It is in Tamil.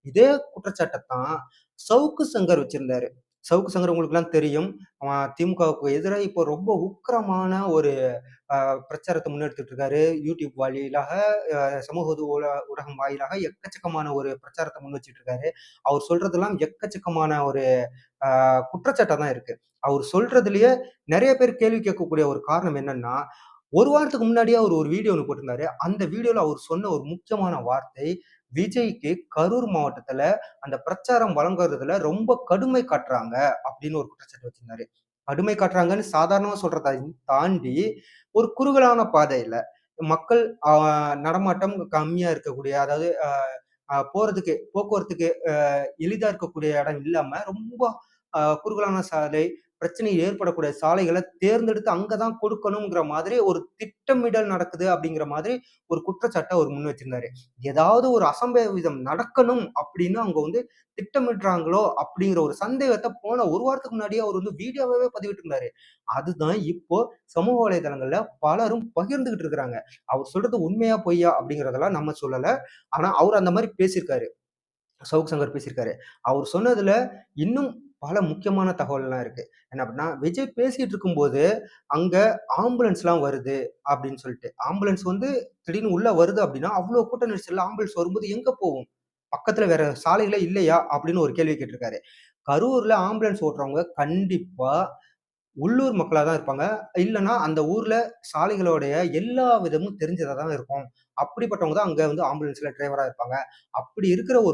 இதே குற்றச்சாட்டத்தான் சவுக்கு சங்கர் வச்சிருந்தாரு. சவுக்கு சங்கர் உங்களுக்கெல்லாம் தெரியும். திமுகவுக்கு எதிரா இப்போ ரொம்ப உக்கிரமான ஒரு பிரச்சாரத்த முன்னெடுத்துட்டு இருக்காரு. யூடியூப் வாயிலாக, சமூக ஊடகம் வாயிலாக எக்கச்சக்கமான ஒரு பிரச்சாரத்த முன் வச்சுட்டு இருக்காரு. அவர் சொல்றதெல்லாம் எக்கச்சக்கமான ஒரு குற்றச்சாட்டா தான் இருக்கு. அவர் சொல்றதிலேயே நெறைய பேர் கேள்வி கேட்கக்கூடிய ஒரு காரணம் என்னன்னா, 1 வாரத்துக்கு முன்னாடியே அவர் ஒரு வீடியோ ஒண்ணு போட்டிருந்தாரு. அந்த வீடியோல அவர் சொன்ன ஒரு முக்கியமான வார்த்தை, விஜய்க்கு கரூர் மாவட்டத்துல அந்த பிரச்சாரம் வழங்குறதுல ரொம்ப கடுமை காட்டுறாங்க அப்படின்னு ஒரு குற்றச்சாட்டு வச்சிருந்தாரு. கடுமை காட்டுறாங்கன்னு சாதாரணமா சொல்றத தாண்டி, ஒரு குறுகலான பாதையில மக்கள் நடமாட்டம் கம்மியா இருக்கக்கூடிய, அதாவது அ அ போறதுக்கு போக்குவரத்துக்கு எளிதா இருக்கக்கூடிய இடம் இல்லாம, ரொம்ப குறுகலான சாலை, பிரச்சனை ஏற்படக்கூடிய சாலைகள தேர்ந்தெடுத்து அங்க தான் கொடுக்கணுங்கிற மாதிரி ஒரு திட்டமிடல் நடக்குது அப்படிங்கிற மாதிரி ஒரு குற்றச்சாட்ட அவர் முன் வச்சிருந்தாரு. ஏதாவது ஒரு அசம்பாவிதம் நடக்கணும் அப்படின்னு அவங்க வந்து திட்டமிடுறாங்களோ அப்படிங்கிற ஒரு சந்தேகத்த போன 1 வாரத்துக்கு முன்னாடியே அவர் வந்து வீடியோவாவே பதிவிட்டிருந்தாரு. அதுதான் இப்போ சமூக வலைதளங்கள்ல பலரும் பகிர்ந்துகிட்டு இருக்கிறாங்க. அவர் சொல்றது உண்மையா, பொய்யா அப்படிங்கிறதெல்லாம் நம்ம சொல்லல. ஆனா அவரு அந்த மாரி பேசியிருக்காரு. சவுக்கு சங்கர் பேசியிருக்காரு. அவர் சொன்னதுல இன்னும் பல முக்கியமான தகவல்லாம் இருக்கு. என்ன அப்டின்னா, விஜய் பேசிட்டு இருக்கும்போது, அங்க ஆம்புலன்ஸ்லாம் வருது அப்டின்னு சொல்லிட்டு. ஆம்புலன்ஸ் வந்து திடீர்னு உள்ள வருது அப்டின்னா, அவ்ளோ கூட்ட நெரிசல்ல ஆம்புலன்ஸ் வரும்போது எங்க போகும்? பக்கத்துல வேற சாலைகளே இல்லையா? அப்டின்னு ஒரு கேள்வி கேட்டிருக்காரு. கரூர்ல ஆம்புலன்ஸ் ஓட்டுறவங்க கண்டிப்பா உள்ளூர் மக்களா தான் இருப்பாங்க. இல்லன்னா, அந்த ஊர்ல சாலைகளோடைய எல்லா விதமும் தெரிஞ்சதா தான் இருக்கும். அப்படிப்பட்டவங்க தான் அங்க வந்து ஆம்புலன்ஸ்ல டிரைவரா இருப்பாங்க. அப்படி இருக்கிற ஒரு